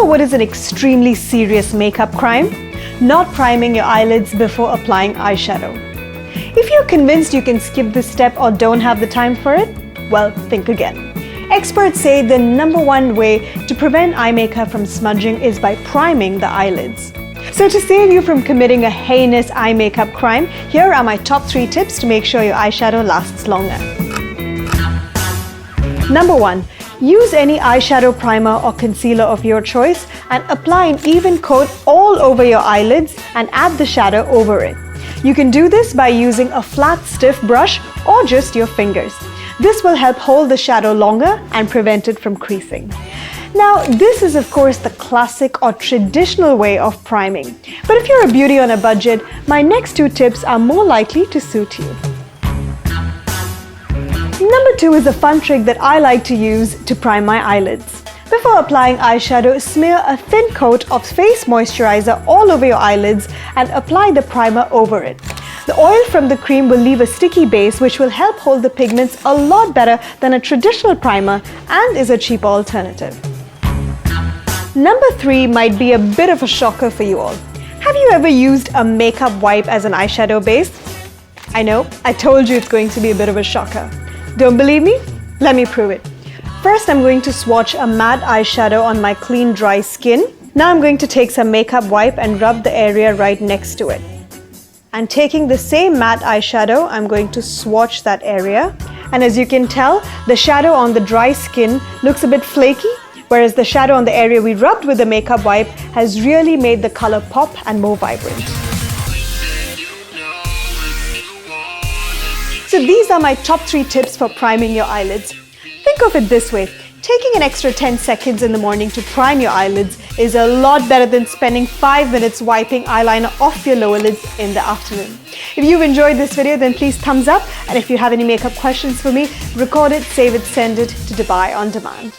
know what is an extremely serious makeup crime? Not priming your eyelids before applying eyeshadow. If you're convinced you can skip this step or don't have the time for it, well, think again. Experts say the #1 way to prevent eye makeup from smudging is by priming the eyelids. So to save you from committing a heinous eye makeup crime, here are my top 3 tips to make sure your eyeshadow lasts longer. Number 1. Use any eyeshadow primer or concealer of your choice and apply an even coat all over your eyelids and add the shadow over it. You can do this by using a flat, stiff brush or just your fingers. This will help hold the shadow longer and prevent it from creasing. Now, this is of course the classic or traditional way of priming. But if you're a beauty on a budget, my next 2 tips are more likely to suit you. Number 2 is a fun trick that I like to use to prime my eyelids. Before applying eyeshadow, smear a thin coat of face moisturizer all over your eyelids and apply the primer over it. The oil from the cream will leave a sticky base which will help hold the pigments a lot better than a traditional primer and is a cheaper alternative. Number 3 might be a bit of a shocker for you all. Have you ever used a makeup wipe as an eyeshadow base? I know, I told you it's going to be a bit of a shocker. Don't believe me? Let me prove it. First, I'm going to swatch a matte eyeshadow on my clean, dry skin. Now I'm going to take some makeup wipe and rub the area right next to it. And taking the same matte eyeshadow, I'm going to swatch that area. And as you can tell, the shadow on the dry skin looks a bit flaky, whereas the shadow on the area we rubbed with the makeup wipe has really made the color pop and more vibrant. So these are my top 3 tips for priming your eyelids. Think of it this way. Taking an extra 10 seconds in the morning to prime your eyelids is a lot better than spending 5 minutes wiping eyeliner off your lower lids in the afternoon. If you've enjoyed this video, then please thumbs up. And if you have any makeup questions for me, record it, save it, send it to Dubai On Demand.